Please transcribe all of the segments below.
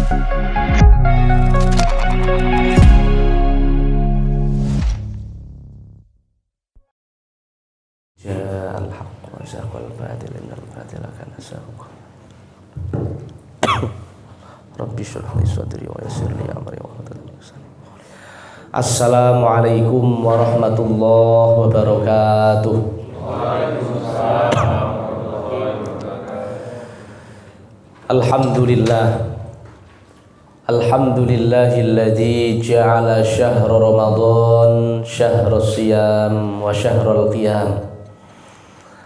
Ja'al haqq wa zahaqal batil innal batila kana zahuqa. Rabbi shrah li sadri wa yassir li amri wa hlul 'uqdatam min lisani. Assalamualaikum warahmatullahi wabarakatuh. Alhamdulillah. Alhamdulillahilladzi ja'ala syahra Ramadan syahra siyam wa syahral qiyam.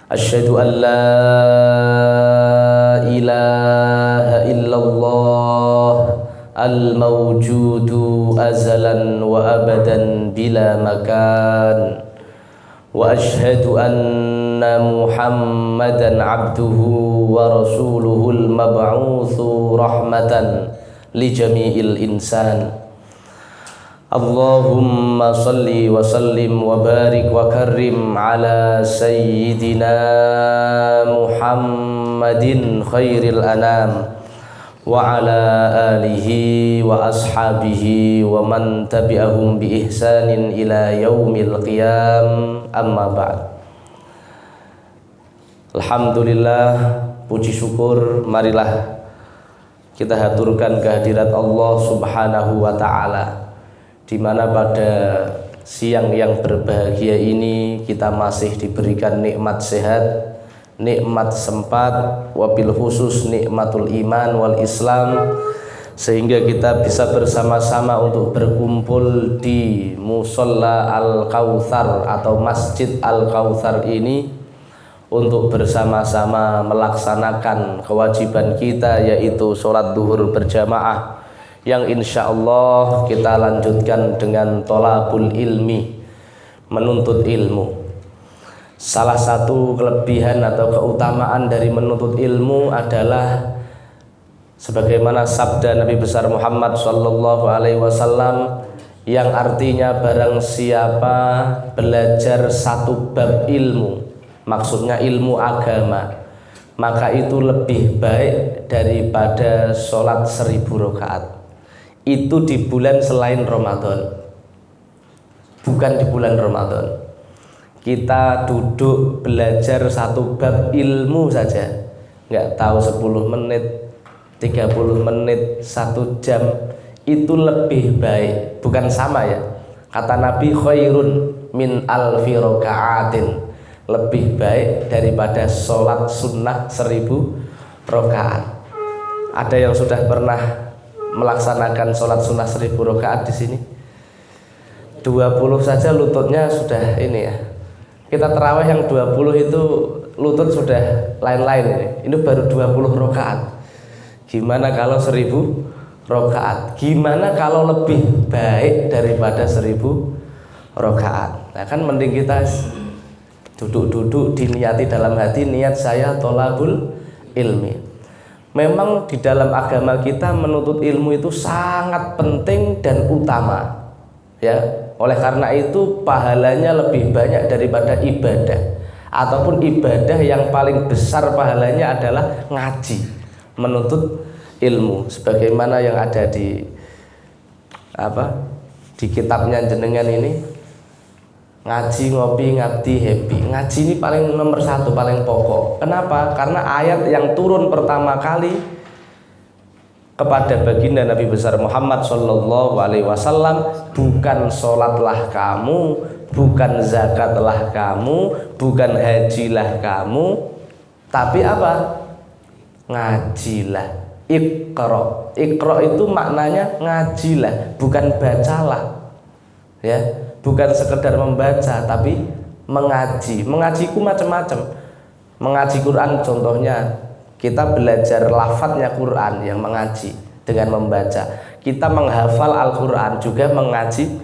Asyhadu an la ilaha illallah al-mawjudu azalan wa abadan bila makan. Wa asyhadu anna Muhammadan abduhu wa rasuluhul mab'utsu rahmatan li jami'il insan. Allahumma salli wa sallim wa barik wa karrim ala sayyidina Muhammadin khairil anam wa ala alihi wa ashabihi wa man tabi'ahum bi ihsanin ila yaumil qiyam, amma ba'd. Alhamdulillah, puji syukur marilah kita haturkan kehadirat Allah Subhanahu wa ta'ala, di mana pada siang yang berbahagia ini kita masih diberikan nikmat sehat, nikmat sempat, wabil khusus nikmatul iman wal Islam, sehingga kita bisa bersama-sama untuk berkumpul di Musolla Al-Kautsar atau Masjid Al-Kautsar ini untuk bersama-sama melaksanakan kewajiban kita, yaitu sholat duhur berjamaah, yang insya Allah kita lanjutkan dengan tolabul ilmi, menuntut ilmu. Salah satu kelebihan atau keutamaan dari menuntut ilmu adalah sebagaimana sabda Nabi besar Muhammad sallallahu alaihi wasallam yang artinya barang siapa belajar satu bab ilmu, maksudnya ilmu agama, maka itu lebih baik daripada sholat 1000 rakaat. Itu di bulan selain Ramadan, bukan di bulan Ramadan. Kita duduk belajar satu bab ilmu saja, nggak tahu 10 menit, 30 menit, 1 jam, itu lebih baik. Bukan sama ya, kata Nabi, khairun min alfi raka'atin, lebih baik daripada sholat sunnah 1000 rakaat. Ada yang sudah pernah melaksanakan sholat sunnah 1000 rakaat di sini? 20 saja lututnya sudah ini ya. Kita terawih yang 20 itu lutut sudah lain-lain ini. Ini baru 20 rakaat. Gimana kalau 1000 rakaat? Gimana kalau lebih baik daripada 1000 rakaat? Nah kan mending kita duduk-duduk diniati dalam hati, niat saya tolabul ilmi. Memang di dalam agama kita menuntut ilmu itu sangat penting dan utama, ya. Oleh karena itu pahalanya lebih banyak daripada ibadah, ataupun ibadah yang paling besar pahalanya adalah ngaji, menuntut ilmu, sebagaimana yang ada di kitabnya jenengan ini, ngaji ngopi ngabdi happy. Ngaji ini paling nomor 1, paling pokok. Kenapa? Karena ayat yang turun pertama kali kepada baginda Nabi besar Muhammad sallallahu alaihi wasallam, bukan sholatlah kamu, bukan zakatlah kamu, bukan hajilah kamu, tapi apa? Ngajilah. Iqra. Iqra itu maknanya ngajilah, bukan bacalah, ya. Bukan sekedar membaca, tapi mengaji. Mengajiku macam-macam. Mengaji Quran contohnya, kita belajar lafadznya Quran yang mengaji dengan membaca. Kita menghafal Al-Quran juga mengaji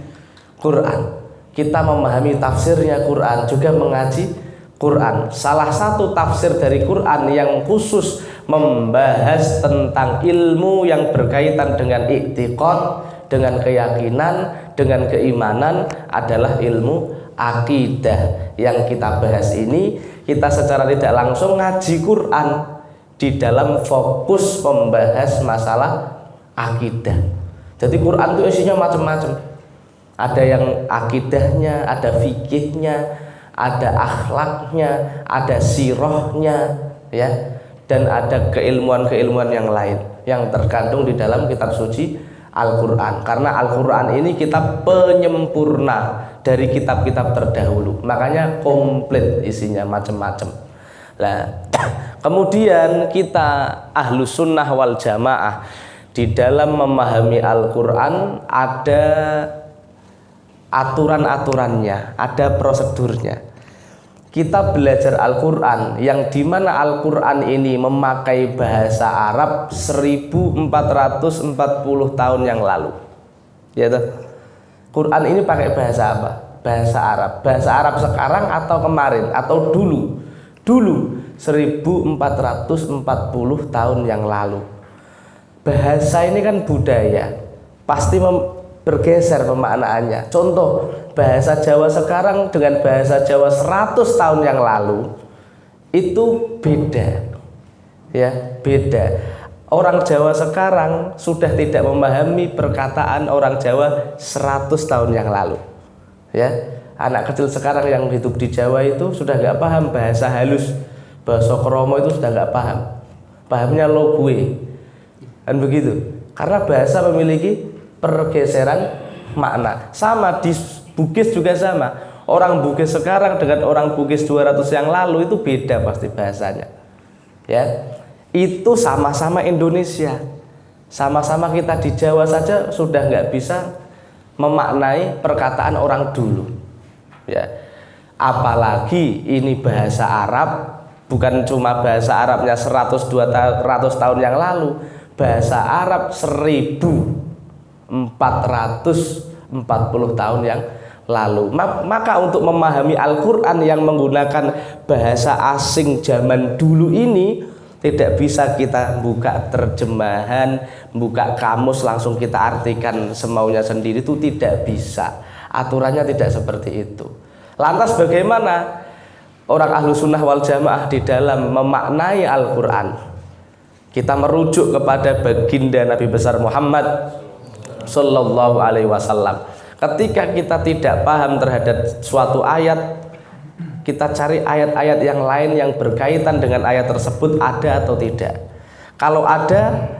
Quran. Kita memahami tafsirnya Quran juga mengaji Quran. Salah satu tafsir dari Quran yang khusus membahas tentang ilmu yang berkaitan dengan i'tiqad, dengan keyakinan, dengan keimanan adalah ilmu akidah. Yang kita bahas ini, kita secara tidak langsung ngaji Quran di dalam fokus membahas masalah akidah. Jadi Quran itu isinya macam-macam. Ada yang akidahnya, ada fikihnya, ada akhlaknya, ada sirahnya, ya, dan ada keilmuan-keilmuan yang lain yang terkandung di dalam kitab suci Al-Quran. Karena Al-Quran ini kitab penyempurna dari kitab-kitab terdahulu, makanya komplit isinya macam-macam. Nah, kemudian kita Ahlus Sunnah wal Jamaah di dalam memahami Al-Quran ada aturan-aturannya, ada prosedurnya. Kita belajar Al-Quran yang dimana Al-Quran ini memakai bahasa Arab 1440 tahun yang lalu, ya toh? Quran ini pakai bahasa apa? Bahasa Arab. Bahasa Arab sekarang atau kemarin atau dulu? Dulu 1440 tahun yang lalu. Bahasa ini kan budaya, pasti bergeser pemaknaannya. Contoh, bahasa Jawa sekarang dengan bahasa Jawa 100 tahun yang lalu itu beda. Ya, beda. Orang Jawa sekarang sudah tidak memahami perkataan orang Jawa 100 tahun yang lalu. Ya, anak kecil sekarang yang hidup di Jawa itu sudah nggak paham bahasa halus, bahasa kromo itu sudah nggak paham. Pahamnya lo gue, kan begitu. Karena bahasa memiliki pergeseran makna. Sama di Bugis juga sama. Orang Bugis sekarang dengan orang Bugis 200 yang lalu itu beda pasti bahasanya. Ya, itu sama-sama Indonesia, sama-sama kita di Jawa saja sudah nggak bisa memaknai perkataan orang dulu, ya. Apalagi ini bahasa Arab, bukan cuma bahasa Arabnya 100 tahun yang lalu, bahasa Arab 1440 tahun yang lalu. Maka untuk memahami Al-Quran yang menggunakan bahasa asing zaman dulu ini, tidak bisa kita buka terjemahan, buka kamus langsung kita artikan semaunya sendiri, itu tidak bisa. Aturannya tidak seperti itu. Lantas bagaimana orang Ahlus Sunnah wal Jamaah di dalam memaknai Al-Quran? Kita merujuk kepada baginda Nabi besar Muhammad Sallallahu Alaihi Wasallam. Ketika kita tidak paham terhadap suatu ayat, kita cari ayat-ayat yang lain yang berkaitan dengan ayat tersebut ada atau tidak. Kalau ada,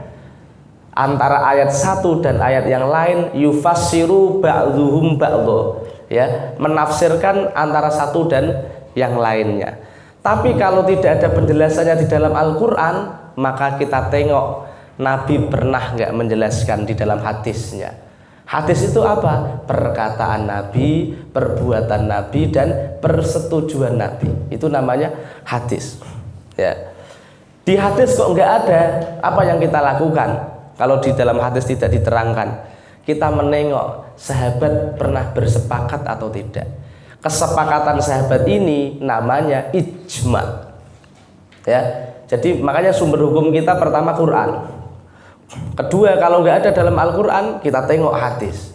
antara ayat satu dan ayat yang lain yufassiru ba'dhuhum ba'dho, ya, menafsirkan antara satu dan yang lainnya. Tapi kalau tidak ada penjelasannya di dalam Al-Quran, maka kita tengok Nabi pernah nggak menjelaskan di dalam hadisnya. Hadis itu apa? Perkataan Nabi, perbuatan Nabi, dan persetujuan Nabi. Itu namanya hadis. Ya. Di hadis kok nggak ada, apa yang kita lakukan? Kalau di dalam hadis tidak diterangkan, kita menengok sahabat pernah bersepakat atau tidak. Kesepakatan sahabat ini namanya ijma. Ya. Jadi makanya sumber hukum kita pertama Quran. Kedua, kalau nggak ada dalam Al-Quran, kita tengok hadis.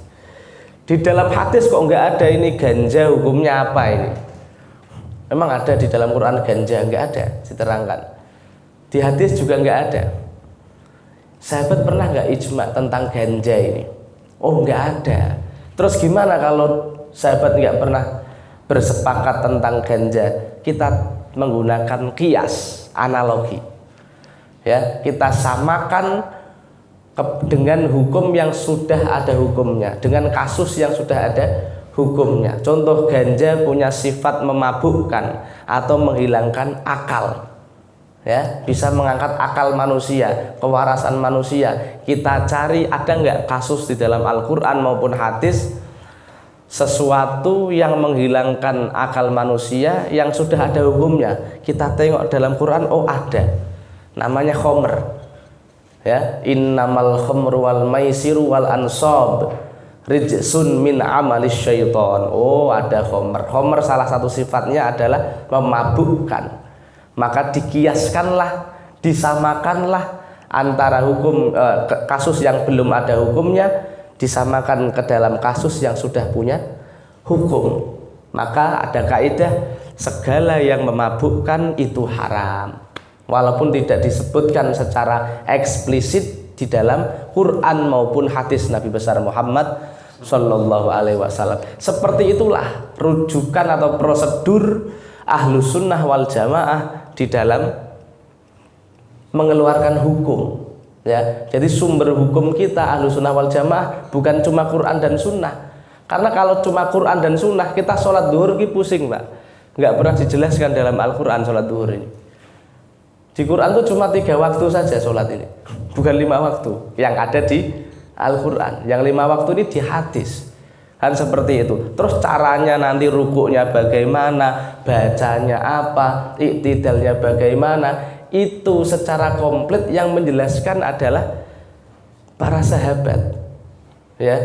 Di dalam hadis kok nggak ada ini ganja, hukumnya apa ini? Memang ada di dalam Quran ganja? Nggak ada, diterangkan. Di hadis juga nggak ada. Sahabat pernah nggak ijma tentang ganja ini? Oh, nggak ada. Terus gimana kalau sahabat nggak pernah bersepakat tentang ganja? Kita menggunakan kias, analogi. Ya, kita samakan dengan hukum yang sudah ada hukumnya, dengan kasus yang sudah ada hukumnya. Contoh, ganja punya sifat memabukkan atau menghilangkan akal, ya, bisa mengangkat akal manusia, kewarasan manusia. Kita cari ada nggak kasus di dalam Al-Quran maupun hadis sesuatu yang menghilangkan akal manusia yang sudah ada hukumnya. Kita tengok dalam Quran, oh ada, namanya khomer. Ya, innamal khamru wal maisiru wal ansab rijsun min amalis syaiton. Oh, ada khomer. Khomer salah satu sifatnya adalah memabukkan. Maka dikiaskanlah, disamakanlah antara hukum kasus yang belum ada hukumnya, disamakan ke dalam kasus yang sudah punya hukum. Maka ada kaidah segala yang memabukkan itu haram. Walaupun tidak disebutkan secara eksplisit di dalam Quran maupun hadis Nabi besar Muhammad Sallallahu Alaihi Wasallam. Seperti itulah rujukan atau prosedur Ahlus Sunnah wal Jamaah di dalam mengeluarkan hukum. Ya, jadi sumber hukum kita Ahlus Sunnah wal Jamaah bukan cuma Quran dan Sunnah. Karena kalau cuma Quran dan Sunnah kita sholat duhur kita pusing, Pak. Nggak pernah dijelaskan dalam Al-Quran sholat duhur ini. Di Quran itu cuma 3 waktu saja sholat ini, bukan 5 waktu yang ada di Al-Quran. Yang 5 waktu ini di hadis, kan seperti itu. Terus caranya nanti rukuknya bagaimana, bacanya apa, iktidalnya bagaimana, itu secara komplit yang menjelaskan adalah para sahabat. Ya,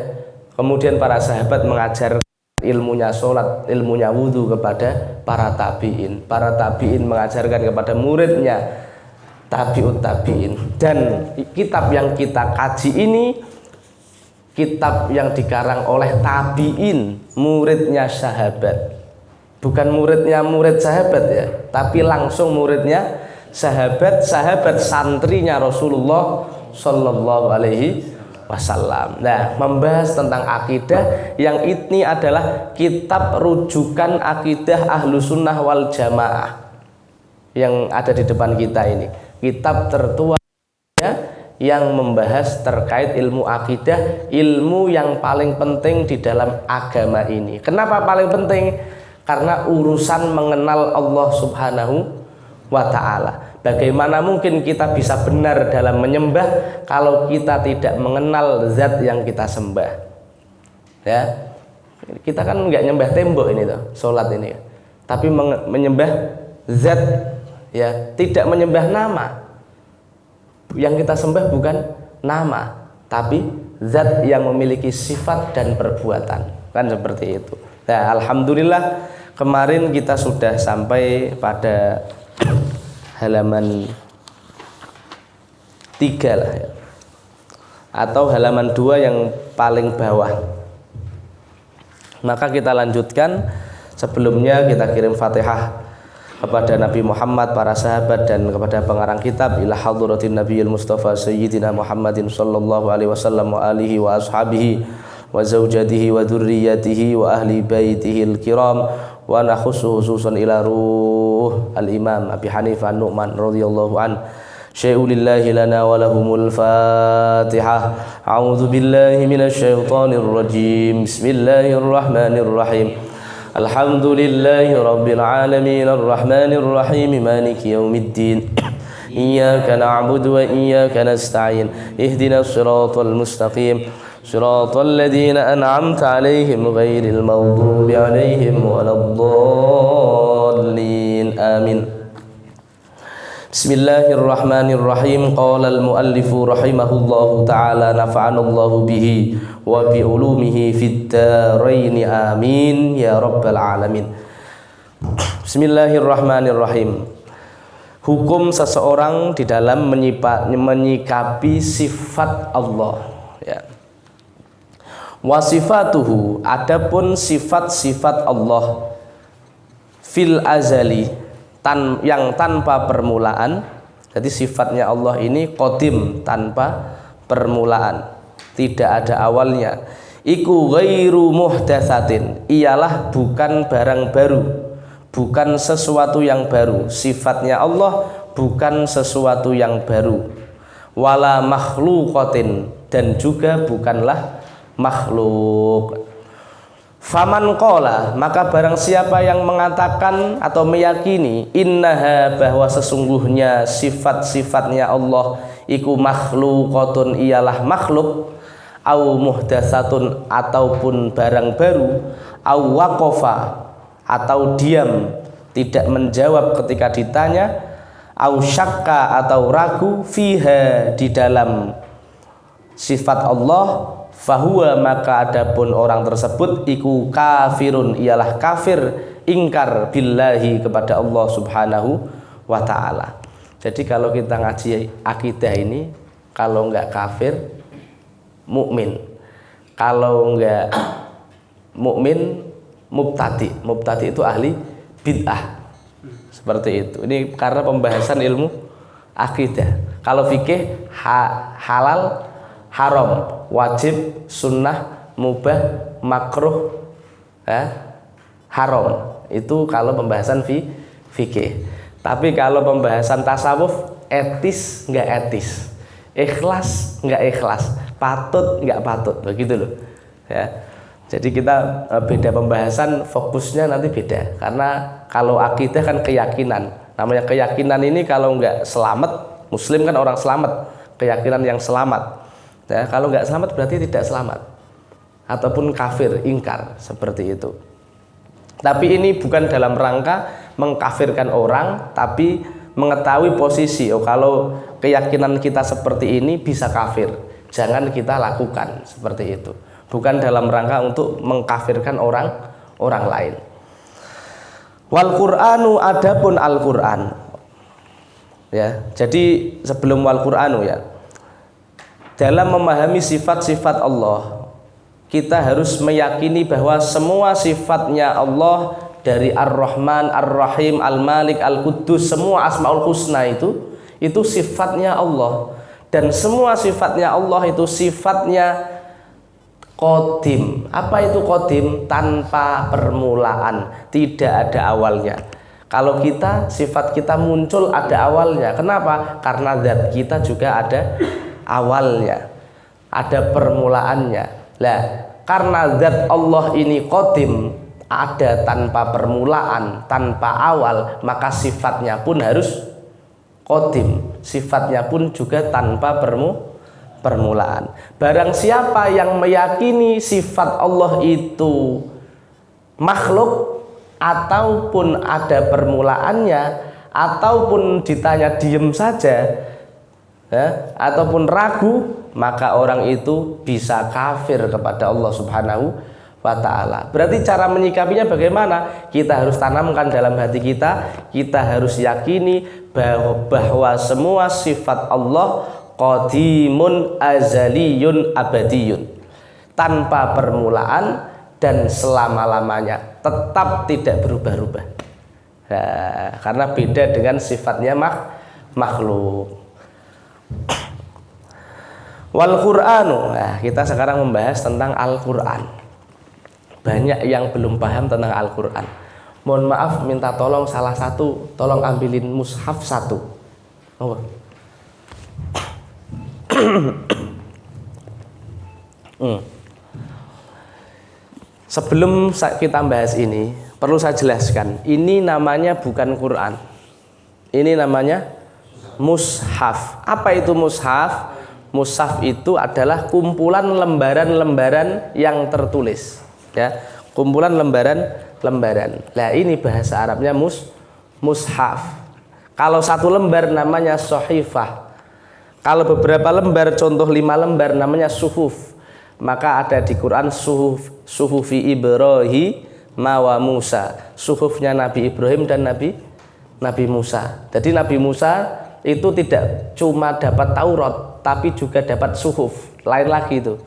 kemudian para sahabat mengajar ilmunya sholat, ilmunya wudhu kepada para tabi'in. Para tabi'in mengajarkan kepada muridnya tabi'ut tabi'in. Dan kitab yang kita kaji ini kitab yang dikarang oleh tabi'in, muridnya sahabat. Bukan muridnya murid sahabat ya, tapi langsung muridnya sahabat santrinya Rasulullah Sallallahu Alaihi Wasallam. Nah, membahas tentang akidah yang ini adalah kitab rujukan akidah Ahlus Sunnah wal Jamaah yang ada di depan kita ini. Kitab tertua yang membahas terkait ilmu akidah, ilmu yang paling penting di dalam agama ini. Kenapa paling penting? Karena urusan mengenal Allah Subhanahu wa Ta'ala. Bagaimana mungkin kita bisa benar dalam menyembah kalau kita tidak mengenal zat yang kita sembah? Ya, kita kan nggak nyembah tembok ini tuh, sholat ini, tapi menyembah zat, ya, tidak menyembah nama. Yang kita sembah bukan nama, tapi zat yang memiliki sifat dan perbuatan, kan seperti itu. Nah, alhamdulillah kemarin kita sudah sampai pada halaman 3 lah ya, atau halaman 2 yang paling bawah. Maka kita lanjutkan. Sebelumnya kita kirim Fatihah kepada Nabi Muhammad, para sahabat, dan kepada pengarang kitab ila hadratin Nabiyil Mustafa Sayyidina Muhammadin sallallahu alaihi wasallam wa alihi wa ashabihi wa zawjatihi wa dzurriyyatihi wa ahli baitihil kiram. Wa nakhusu khususan ila ruh al-imam Abi Hanifah Nu'man radhiyallahu an syai'ulillahi lana wa lahumul fatihah. A'udzu billahi minasy syaithanir rajim. Bismillahirrahmanirrahim. Alhamdulillahi rabbil alamin arrahmanir rahim maliki yaumiddin. Iyyaka na'budu wa iyyaka nasta'in. Ihdinas siratal mustaqim. صراط الذين أنعمت عليهم غير المغضوب عليهم ولا الضالين آمين. بسم الله الرحمن الرحيم. قال المؤلف رحمه الله تعالى نفعنا الله به وبعلومه في الدارين آمين يا رب العالمين. بسم الله الرحمن الرحيم. Hukum seseorang di dalam menyikapi sifat Allah, ya. Wasifatuhu, adapun sifat-sifat Allah fil azali, yang tanpa permulaan. Jadi sifatnya Allah ini qadim, tanpa permulaan, tidak ada awalnya. Iku ghairu muhdatsatin, ialah bukan barang baru, bukan sesuatu yang baru. Sifatnya Allah bukan sesuatu yang baru. Wala makhluqatin, dan juga bukanlah makhluk. Faman qala, maka barang siapa yang mengatakan atau meyakini innaha, bahwa sesungguhnya sifat-sifatnya Allah iku makhluqatun, ialah makhluk, au muhdatsatun, ataupun barang baru, au waqafa, atau diam tidak menjawab ketika ditanya, au syakka, atau ragu, fiha, di dalam sifat Allah, fahuwa, maka adapun orang tersebut iku kafirun, ialah kafir, ingkar billahi, kepada Allah Subhanahu wa Ta'ala. Jadi kalau kita ngaji akidah ini, kalau enggak kafir, mukmin. Kalau enggak mukmin, mubtadi. Mubtadi itu ahli bid'ah. Seperti itu. Ini karena pembahasan ilmu akidah. Kalau fikih halal, haram, wajib, sunnah, mubah, makruh, haram. Itu kalau pembahasan fikih. Tapi kalau pembahasan tasawuf, etis nggak etis, ikhlas nggak ikhlas, patut nggak patut, begitu loh ya. Jadi kita beda pembahasan, fokusnya nanti beda. Karena kalau akidah kan keyakinan, namanya keyakinan ini kalau nggak selamat, muslim kan orang selamat, keyakinan yang selamat ya. Kalau nggak selamat berarti tidak selamat ataupun kafir, ingkar, seperti itu. Tapi ini bukan dalam rangka mengkafirkan orang, tapi mengetahui posisi, oh kalau keyakinan kita seperti ini bisa kafir, jangan kita lakukan seperti itu. Bukan dalam rangka untuk mengkafirkan orang lain. Wal Qur'anu, adapun Al-Qur'an. Ya, jadi sebelum wal Qur'anu ya, dalam memahami sifat-sifat Allah, kita harus meyakini bahwa semua sifatnya Allah, dari Ar-Rahman, Ar-Rahim, Al-Malik, Al-Quddus, semua Asmaul Husna itu sifatnya Allah. Dan semua sifatnya Allah itu sifatnya Qadim. Apa itu Qadim? Tanpa permulaan, tidak ada awalnya. Kalau kita, sifat kita muncul ada awalnya. Kenapa? Karena zat kita juga ada awalnya, ada permulaannya. Lah, karena zat Allah ini Qadim, ada tanpa permulaan, tanpa awal, maka sifatnya pun harus Qadim, sifatnya pun juga tanpa permulaan. Barang siapa yang meyakini sifat Allah itu makhluk ataupun ada permulaannya, ataupun ditanya diem saja ya, ataupun ragu, maka orang itu bisa kafir kepada Allah Subhanahu wa ta'ala. Berarti cara menyikapinya bagaimana? Kita harus tanamkan dalam hati kita, kita harus yakini bahwa semua sifat Allah qadimun, azaliyun, abadiyun, tanpa permulaan dan selama-lamanya, tetap tidak berubah-ubah. Nah, karena beda dengan sifatnya makhluk. Wal Qur'anu. Nah, kita sekarang membahas tentang Al-Qur'an. Banyak yang belum paham tentang Al-Qur'an. Mohon maaf, minta tolong salah satu, tolong ambilin mushaf satu. Oh. Sebelum kita bahas ini, perlu saya jelaskan, ini namanya bukan Quran. Ini namanya mushaf. Apa itu mushaf? Mushaf itu adalah kumpulan lembaran-lembaran yang tertulis, ya, kumpulan lembaran-lembaran. Nah, ini bahasa Arabnya mushaf. Kalau satu lembar namanya sohifah. Kalau beberapa lembar, contoh 5 lembar, namanya suhuf. Maka ada di Quran suhufi Ibrahim wa Musa, suhufnya Nabi Ibrahim dan Nabi Musa. Jadi Nabi Musa itu tidak cuma dapat Taurat, tapi juga dapat suhuf, lain lagi itu.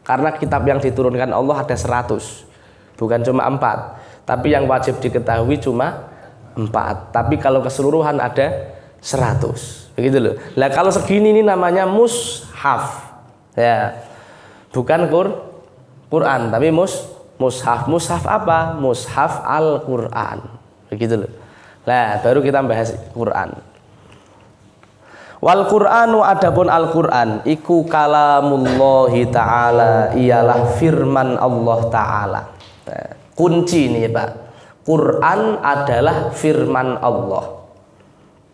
Karena kitab yang diturunkan Allah ada 100, bukan cuma 4. Tapi yang wajib diketahui cuma 4. Tapi kalau keseluruhan ada 100. Begitu loh. Lah kalau segini ini namanya mushaf. Ya. Bukan Quran, tapi mushaf. Mushaf apa? Mushaf Al-Qur'an. Begitu loh. Nah, baru kita bahas Quran. Wal Qur'anu, adapun Al-Qur'an iku kalamullahi ta'ala, ialah firman Allah Ta'ala. Nah, kunci ini ya Pak. Quran adalah firman Allah,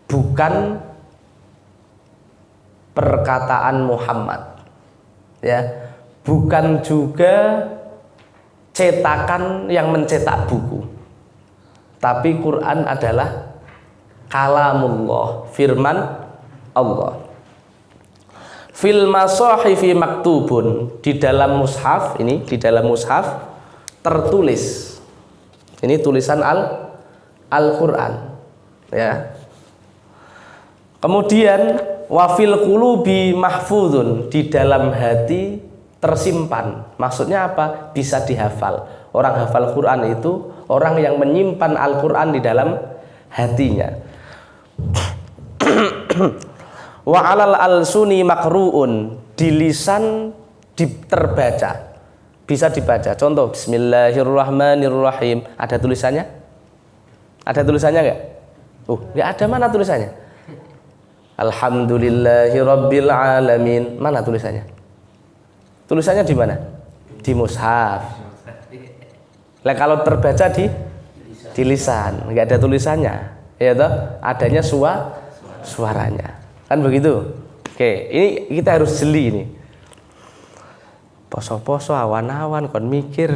bukan perkataan Muhammad, ya, bukan juga cetakan yang mencetak buku, tapi Quran adalah kalamullah, firman Allah. Fil masahifi maktubun, di dalam mushaf ini, di dalam mushaf tertulis. Ini tulisan Al-Qur'an, ya. Kemudian wafil qulubi mahfudun, di dalam hati tersimpan. Maksudnya apa? Bisa dihafal. Orang hafal Quran itu orang yang menyimpan Al-Quran di dalam hatinya. Wa 'alal alsuni makruun, di lisan terbaca, bisa dibaca. Contoh Bismillahirrahmanirrahim, ada tulisannya? Ada tulisannya enggak? Enggak ada. Mana tulisannya? Alhamdulillahirabbil alamin, mana tulisannya? Tulisannya di mana? Di mushaf. Lah kalau terbaca di lisan, enggak ada tulisannya. Ya toh, adanya suaranya. Kan begitu? Oke, ini kita harus jeli ini. Poso-poso awan-awan kon mikir.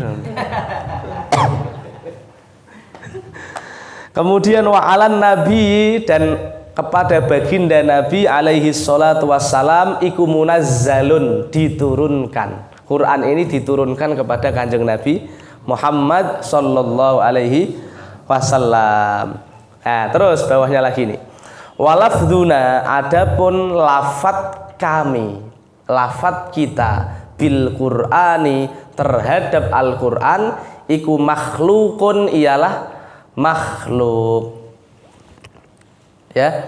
Kemudian wa'alan nabi, dan kepada baginda Nabi alaihi salatu wassalam iku munazzalun, diturunkan. Quran ini diturunkan kepada Kanjeng Nabi Muhammad sallallahu alaihi wasallam. Nah, terus bawahnya lagi nih. Walafduna, adapun lafat kami, lafat kita bil Qur'ani terhadap Al-Qur'an iku makhlukun, ialah makhluk. Ya.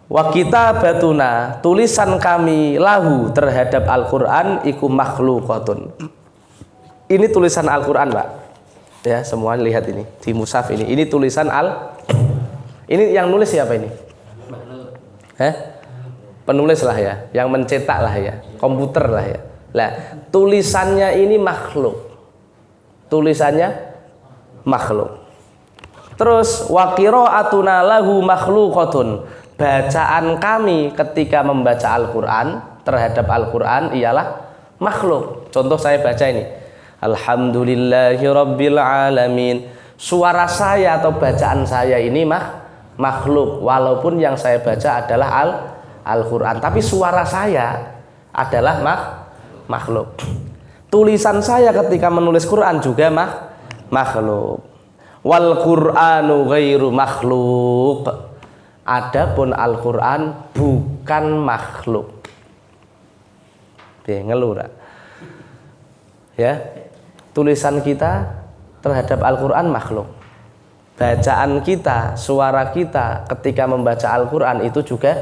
Wa kitabatuna, tulisan kami lahu terhadap Al-Qur'an iku makhlukatun. Ini tulisan Al-Qur'an, Pak. Ya, semua lihat ini di mushaf ini. Ini tulisan ini yang nulis siapa ini? Penulis lah ya, yang mencetak lah ya, komputer lah ya. Lah, tulisannya ini makhluk. Tulisannya makhluk. Terus wa qiraatuna lahu makhlukatun. Bacaan kami ketika membaca Al-Qur'an terhadap Al-Qur'an ialah makhluk. Contoh saya baca ini. Alhamdulillahirabbil alamin. Suara saya atau bacaan saya ini makhluk, walaupun yang saya baca adalah Al-Qur'an, tapi suara saya adalah makhluk. Tulisan saya ketika menulis Quran juga makhluk. Wal Qur'anu ghairu makhluk. Adapun Al-Qur'an bukan makhluk. Ngeluh ya. Tulisan kita terhadap Al-Qur'an makhluk. Bacaan kita, suara kita ketika membaca Al-Qur'an itu juga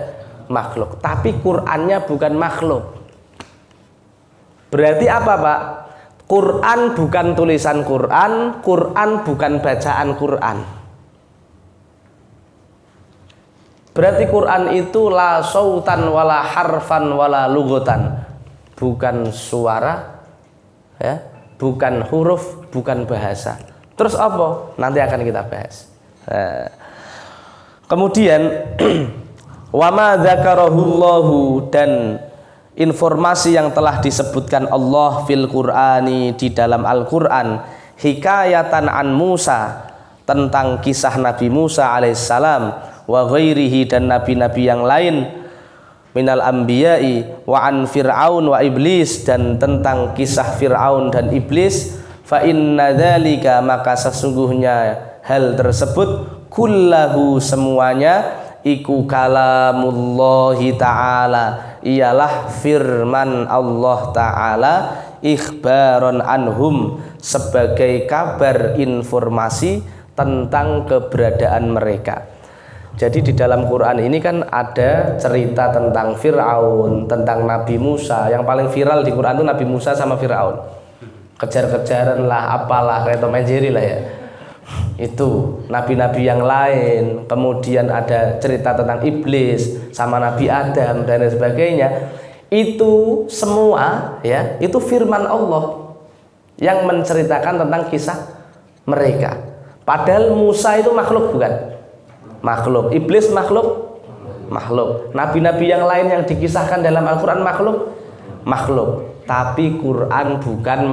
makhluk. Tapi Qur'annya bukan makhluk. Berarti apa, Pak? Quran bukan tulisan Quran, Quran bukan bacaan Quran. Berarti Quran itu la sautan wala harfan wala lughatan. Bukan suara, ya, bukan huruf, bukan bahasa. Terus apa? Nanti akan kita bahas. Kemudian wa ma dzakarahullahu, dan informasi yang telah disebutkan Allah fil Qur'ani, di dalam Al-Qur'an, hikayatan an Musa, tentang kisah Nabi Musa alaihissalam, wa ghairihi, dan nabi-nabi yang lain, minal anbiya'i, wa an Fir'aun wa iblis, dan tentang kisah Fir'aun dan iblis. Fa inna dzalika, maka sesungguhnya hal tersebut, kullahu, semuanya, iku kalamullahi ta'ala, ialah firman Allah ta'ala, ikhbaron anhum, sebagai kabar informasi tentang keberadaan mereka. Jadi di dalam Quran ini kan ada cerita tentang Fir'aun, tentang Nabi Musa. Yang paling viral di Quran itu Nabi Musa sama Fir'aun, kejar-kejaran lah, apalah, kayak Tom and Jerry lah ya. Itu nabi-nabi yang lain. Kemudian ada cerita tentang iblis sama Nabi Adam dan lain sebagainya. Itu semua ya, itu firman Allah yang menceritakan tentang kisah mereka. Padahal Musa itu makhluk bukan? Makhluk. Iblis makhluk? Makhluk. Nabi-nabi yang lain yang dikisahkan dalam Al-Quran makhluk? Makhluk. Tapi Quran bukan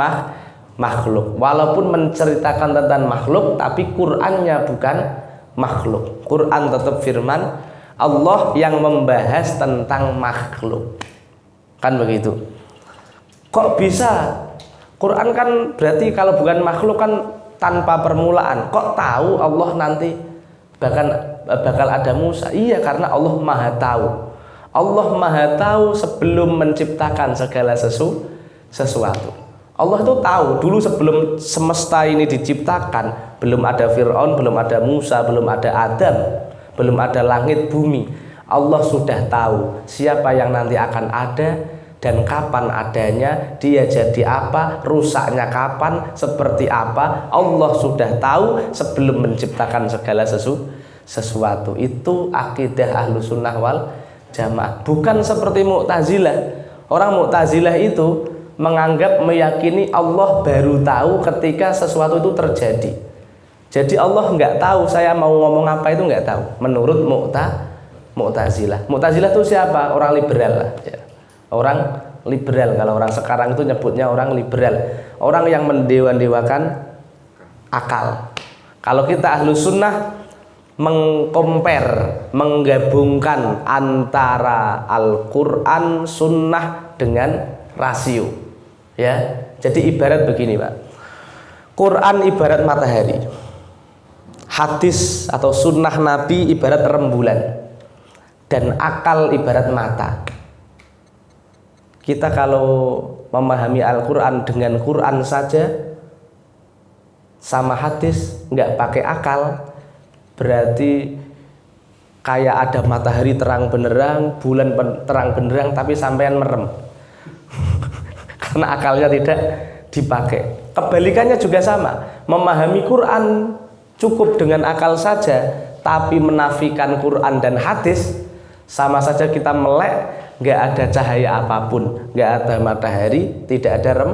makhluk. Walaupun menceritakan tentang makhluk, tapi Qurannya bukan makhluk. Quran tetap firman Allah yang membahas tentang makhluk. Kan begitu. Kok bisa? Quran kan berarti kalau bukan makhluk kan tanpa permulaan. Kok tahu Allah nanti bakal ada Musa? Iya, karena Allah Maha tahu. Allah Maha tahu sebelum menciptakan segala sesuatu. Allah itu tahu dulu sebelum semesta ini diciptakan, belum ada Fir'aun, belum ada Musa, belum ada Adam, belum ada langit bumi. Allah sudah tahu siapa yang nanti akan ada dan kapan adanya, dia jadi apa, rusaknya kapan, seperti apa. Allah sudah tahu sebelum menciptakan segala sesuatu. Itu akidah Ahlus Sunnah wal Jamaah. Bukan seperti Mu'tazilah. Orang Mu'tazilah itu menganggap, meyakini Allah baru tahu ketika sesuatu itu terjadi. Jadi Allah nggak tahu saya mau ngomong apa, itu nggak tahu. Menurut Mu'tazilah. Mu'tazilah itu siapa? Orang liberal lah. Ya. Orang liberal, kalau orang sekarang itu nyebutnya orang liberal. Orang yang mendewa-dewakan akal. Kalau kita Ahlus Sunnah menggabungkan antara Al-Quran, Sunnah dengan rasio. Ya, jadi ibarat begini, Pak. Quran ibarat matahari. Hadis atau sunnah Nabi ibarat rembulan, dan akal ibarat mata. Kita kalau memahami Al-Quran dengan Quran saja, sama hadis nggak pakai akal, berarti kayak ada matahari terang benderang, bulan terang benderang, tapi sampean merem karena akalnya tidak dipakai. Kebalikannya juga sama, memahami Quran cukup dengan akal saja, tapi menafikan Quran dan hadis, sama saja kita melek, nggak ada cahaya apapun, nggak ada matahari, tidak ada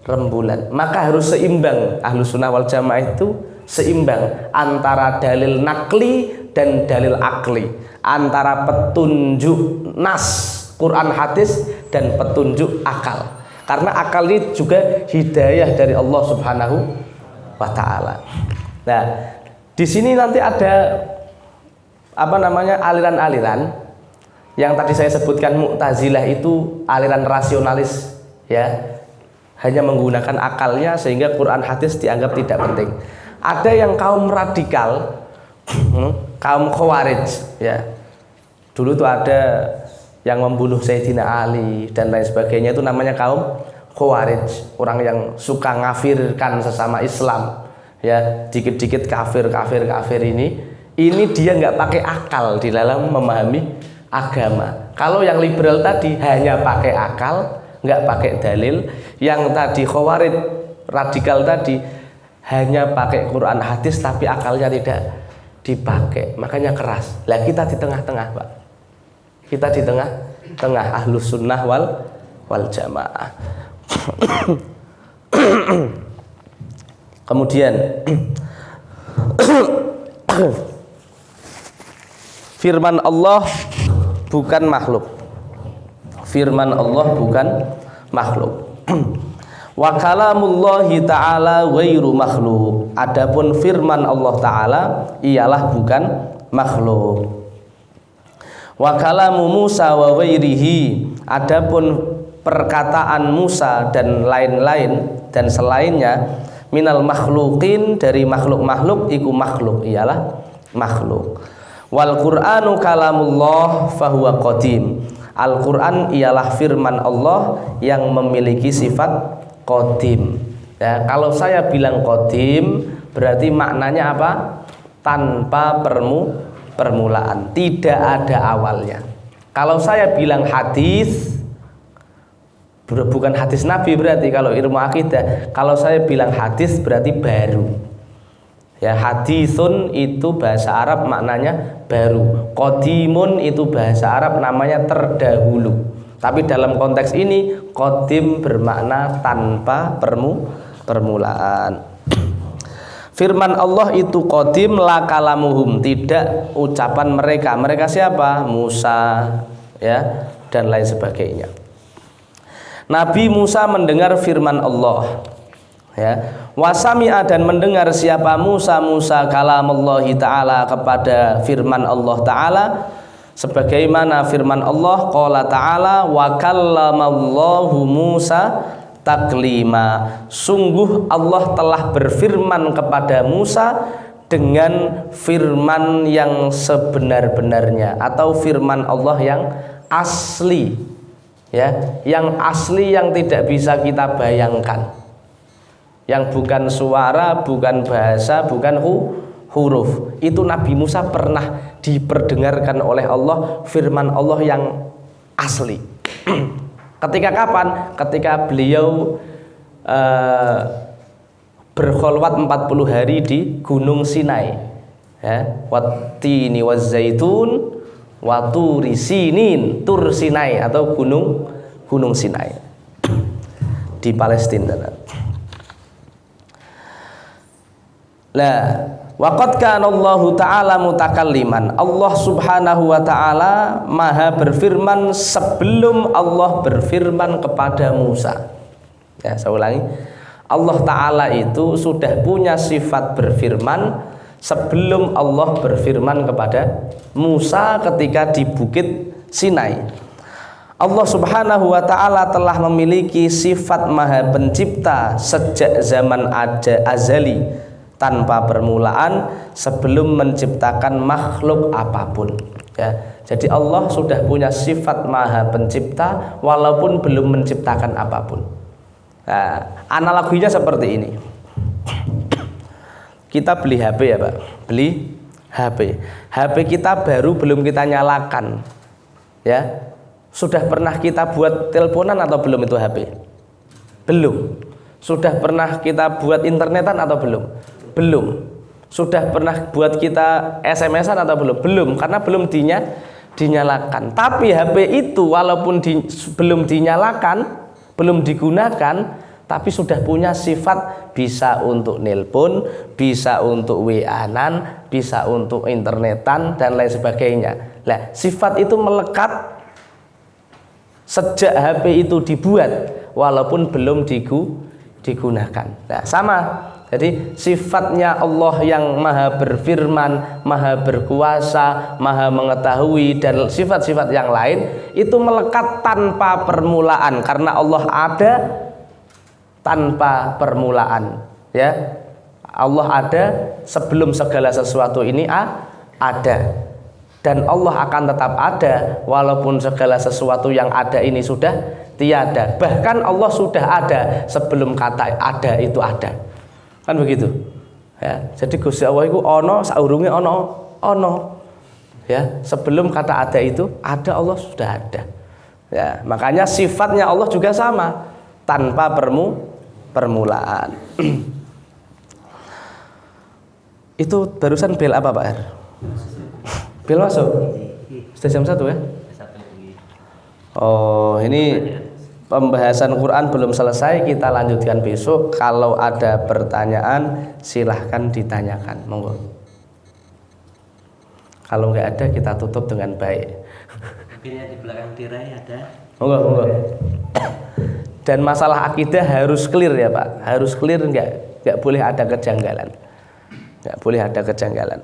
rembulan. Maka harus seimbang. Ahlus Sunnah wal Jamaah itu seimbang antara dalil nakli dan dalil akli, antara petunjuk nas Quran hadis dan petunjuk akal. Karena akal ini juga hidayah dari Allah Subhanahu wa Ta'ala. Nah, di sini nanti ada aliran-aliran yang tadi saya sebutkan. Mu'tazilah itu aliran rasionalis, ya, hanya menggunakan akalnya sehingga Quran hadis dianggap tidak penting. Ada yang kaum radikal, kaum Khawarij, ya. Dulu tuh ada yang membunuh Sayyidina Ali dan lain sebagainya, itu namanya kaum Khawarij, orang yang suka ngafirkan sesama Islam, ya, dikit-dikit kafir ini dia nggak pakai akal di dalam memahami agama. Kalau yang liberal tadi hanya pakai akal, nggak pakai dalil. Yang tadi Khawarij radikal tadi hanya pakai Quran hadis tapi akalnya tidak dipakai, makanya keras. Lah kita di tengah-tengah, Pak. Kita di tengah Ahlus Sunnah wal Jamaah. Kemudian firman Allah bukan makhluk. Firman Allah bukan makhluk. Wa kalamullahi ta'ala ghairu makhluk. Adapun firman Allah Ta'ala ialah bukan makhluk. Wa kalamu Musa wa ghairihi. Adapun perkataan Musa dan lain-lain dan selainnya minal makhluqin, dari makhluk-makhluk, iku makhluk, ialah makhluk. Wal Qur'anu kalamullah fahuwa qadim. Al-Quran ialah firman Allah yang memiliki sifat qadim. Ya, kalau saya bilang qadim berarti maknanya apa? Tanpa permulaan, tidak ada awalnya. Kalau saya bilang hadis, bukan hadis Nabi berarti kalau ilmu akidah. Kalau saya bilang hadis berarti baru. Ya, hadisun itu bahasa Arab maknanya baru. Qadimun itu bahasa Arab namanya terdahulu. Tapi dalam konteks ini qadim bermakna tanpa permulaan. Firman Allah itu qadim la kalamuhum, tidak ucapan mereka. Mereka siapa? Musa, ya, dan lain sebagainya. Nabi Musa mendengar firman Allah, ya. Wasami'a, dan mendengar siapa Musa kalamullahi ta'ala, kepada firman Allah Ta'ala, sebagaimana firman Allah qala ta'ala wa kallamallahu Musa taklima. Sungguh Allah telah berfirman kepada Musa dengan firman yang sebenar-benarnya, atau firman Allah yang asli, ya, yang asli, yang tidak bisa kita bayangkan, yang bukan suara, bukan bahasa, bukan huruf. Itu Nabi Musa pernah diperdengarkan oleh Allah firman Allah yang asli. Ketika kapan? Ketika beliau berkholwat 40 hari di Gunung Sinai, ya, wattini wazzaitun wa turi sinin, Tur Sinai atau Gunung Sinai di Palestina. Lah, waqad kana Allahu ta'ala mutakalliman. Allah Subhanahu wa ta'ala Maha berfirman sebelum Allah berfirman kepada Musa. Ya, saya ulangi. Allah Ta'ala itu sudah punya sifat berfirman sebelum Allah berfirman kepada Musa ketika di Bukit Sinai. Allah Subhanahu wa ta'ala telah memiliki sifat Maha Pencipta sejak zaman azali, tanpa permulaan, sebelum menciptakan makhluk apapun, ya. Jadi Allah sudah punya sifat Maha Pencipta walaupun belum menciptakan apapun. Nah, analoginya seperti ini. Kita beli HP ya Pak, beli HP kita baru belum kita nyalakan, ya. Sudah pernah kita buat teleponan atau belum itu HP? Belum. Sudah pernah kita buat internetan atau belum? Belum. Sudah pernah buat kita SMS-an atau belum? Belum, karena belum dinyalakan. Tapi HP itu walaupun belum dinyalakan, belum digunakan, tapi sudah punya sifat bisa untuk nelpon, bisa untuk WA-an, bisa untuk internetan dan lain sebagainya. Nah, sifat itu melekat sejak HP itu dibuat walaupun belum digunakan. Nah, sama. Jadi sifatnya Allah yang Maha berfirman, Maha berkuasa, Maha mengetahui dan sifat-sifat yang lain itu melekat tanpa permulaan karena Allah ada tanpa permulaan, ya. Allah ada sebelum segala sesuatu ini ada. Dan Allah akan tetap ada walaupun segala sesuatu yang ada ini sudah tiada. Bahkan Allah sudah ada sebelum kata ada itu ada. Kan begitu. Ya, jadi Gusti Allah itu ono saurunge ono. Ya, sebelum kata ada itu ada, Allah sudah ada. Ya, makanya sifatnya Allah juga sama tanpa permulaan. Itu barusan bel apa Pak Er? Bel masuk? Sudah jam 1 ya? Oh, ini pembahasan Quran belum selesai, kita lanjutkan besok. Kalau ada pertanyaan silahkan ditanyakan, monggo. Kalau nggak ada kita tutup dengan baik. Mungkin yang di belakang tirai ada. Monggo. Dan masalah akidah harus clear ya Pak, harus clear, nggak boleh ada kejanggalan, nggak boleh ada kejanggalan.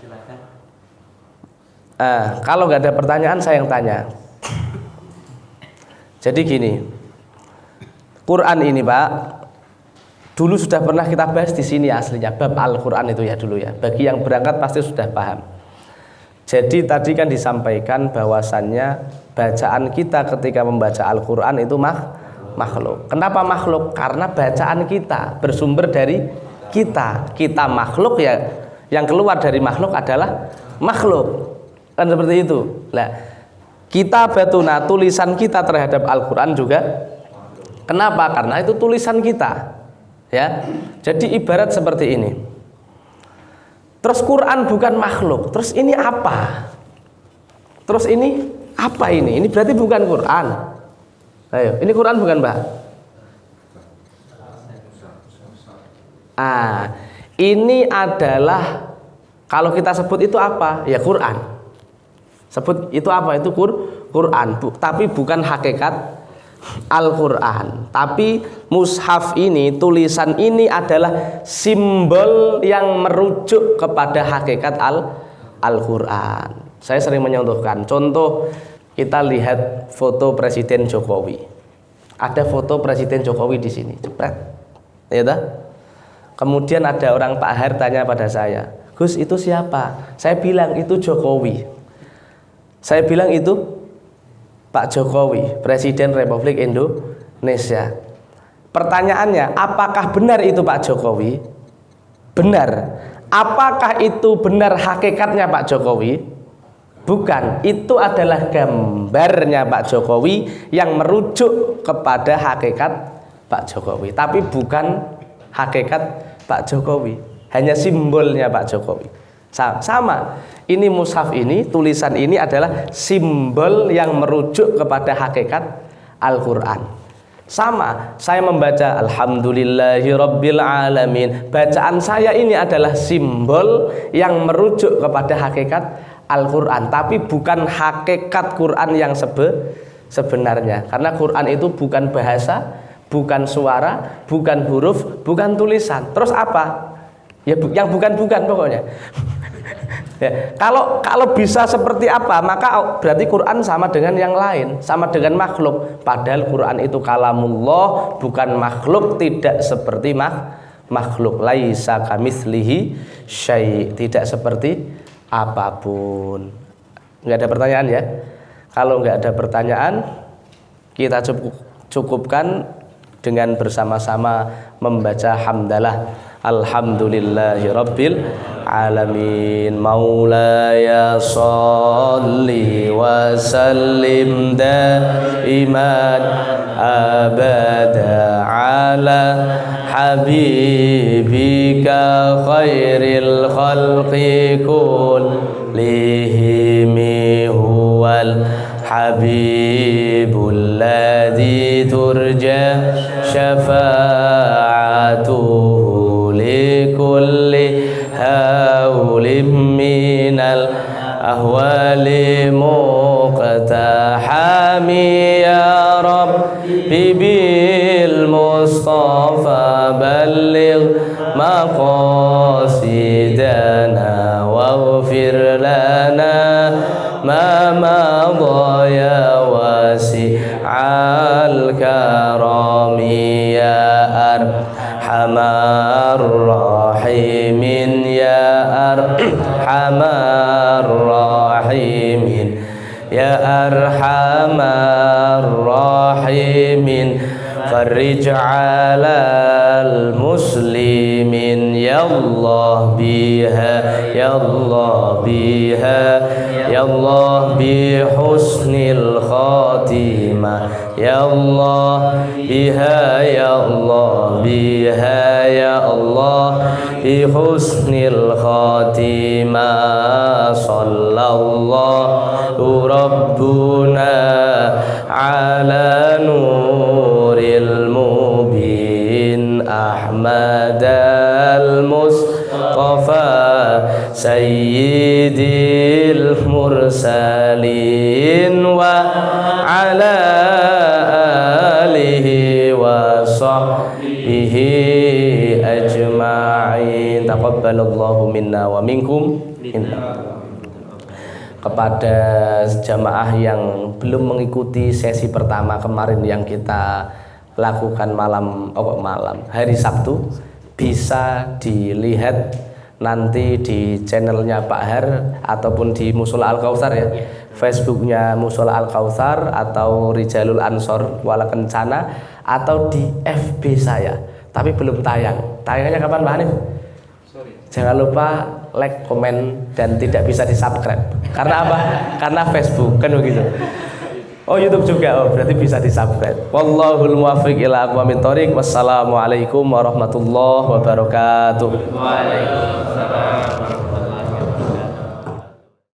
Silakan. Kalau nggak ada pertanyaan saya yang tanya. Jadi gini, Quran ini Pak, dulu sudah pernah kita bahas di sini aslinya bab Al-Quran itu ya dulu ya. Bagi yang berangkat pasti sudah paham. Jadi tadi kan disampaikan bahwasannya bacaan kita ketika membaca Al-Quran itu makhluk. Kenapa makhluk? Karena bacaan kita bersumber dari kita. Kita makhluk ya, yang keluar dari makhluk adalah makhluk. Kan seperti itu. Nah, kitabatuna, tulisan kita terhadap Al-Quran juga. Kenapa? Karena itu tulisan kita. Ya, jadi ibarat seperti ini. Terus Quran bukan makhluk. Terus ini apa? Terus ini apa ini? Ini berarti bukan Quran. Ayo, ini Quran bukan Mbak? Ini adalah, kalau kita sebut itu apa? Ya Quran. Sebut itu apa? Itu Quran. Tapi bukan hakikat Al-Quran. Tapi mushaf ini, tulisan ini adalah simbol yang merujuk kepada hakikat Al-Quran. Saya sering menyontohkan. Contoh, kita lihat foto Presiden Jokowi. Ada foto Presiden Jokowi di sini, jepret, ya dah? Kemudian ada orang Pak Har tanya pada saya, Gus itu siapa? Saya bilang itu Jokowi. Saya bilang itu Pak Jokowi, Presiden Republik Indonesia. Pertanyaannya, apakah benar itu Pak Jokowi? benar. Apakah itu benar hakikatnya Pak Jokowi? Bukan, itu adalah gambarnya Pak Jokowi yang merujuk kepada hakikat Pak Jokowi, tapi bukan hakikat Pak Jokowi, hanya simbolnya Pak Jokowi. Sama, ini mushaf ini, tulisan ini adalah simbol yang merujuk kepada hakikat Al-Quran. Sama, saya membaca Alhamdulillahirabbil alamin. Bacaan saya ini adalah simbol yang merujuk kepada hakikat Al-Quran, tapi bukan hakikat Quran yang sebenarnya. Karena Quran itu bukan bahasa, bukan suara, bukan huruf, bukan tulisan. Terus apa? Ya yang bukan-bukan pokoknya. Ya, kalau bisa seperti apa, maka berarti Quran sama dengan yang lain, sama dengan makhluk. Padahal Quran itu kalamullah, bukan makhluk, tidak seperti makhluk. Laisa kamitslihi syai', tidak seperti apapun. Enggak ada pertanyaan ya? Kalau enggak ada pertanyaan, kita cukupkan dengan bersama-sama membaca hamdalah. Alhamdulillahirabbil alamin. Maulaya sholli wa sallim daiman abada ala habibika khairil khalqi kullihim huwal habibul ladzi turja syafa'atuhu likulli hawlim minal ahwali muqtahami ya rabbi bil mustafa balligh maqasidana waghfir lana ma madha ya wasi'al karami ya arhamar rahimin ya arhamar rahimin ya arhamar rahimin farij 'alal muslimin ya Allah biha ya Allah biha ya Allah bi husnil khatimah ya Allah biha ya Allah biha ya Allah bi husnil khatimah sallallahu rabbuna ala nuril mubin Ahmad al-Mustafa sayyidil mursalin wa ala alihi wa sahbihi ajma'in. Taqabbalallahu minna wa minkum. Kepada jamaah yang belum mengikuti sesi pertama kemarin yang kita lakukan hari Sabtu, bisa dilihat nanti di channelnya Pak Har ataupun di Musola Al Kautsar ya, Facebooknya Musola Al Kautsar atau Rijalul Ansor Kuala Kencana, atau di FB saya, tapi belum tayang. Tayangnya kapan Pak Hanif? Jangan lupa like, komen, dan tidak bisa di subscribe. Karena apa? Karena Facebook kan begitu. Oh YouTube juga, oh berarti bisa di subscribe. Wallahul muwaffiq ila aqwamit thoriq. Wassalamualaikum warahmatullahi wabarakatuh. Waalaikumsalam.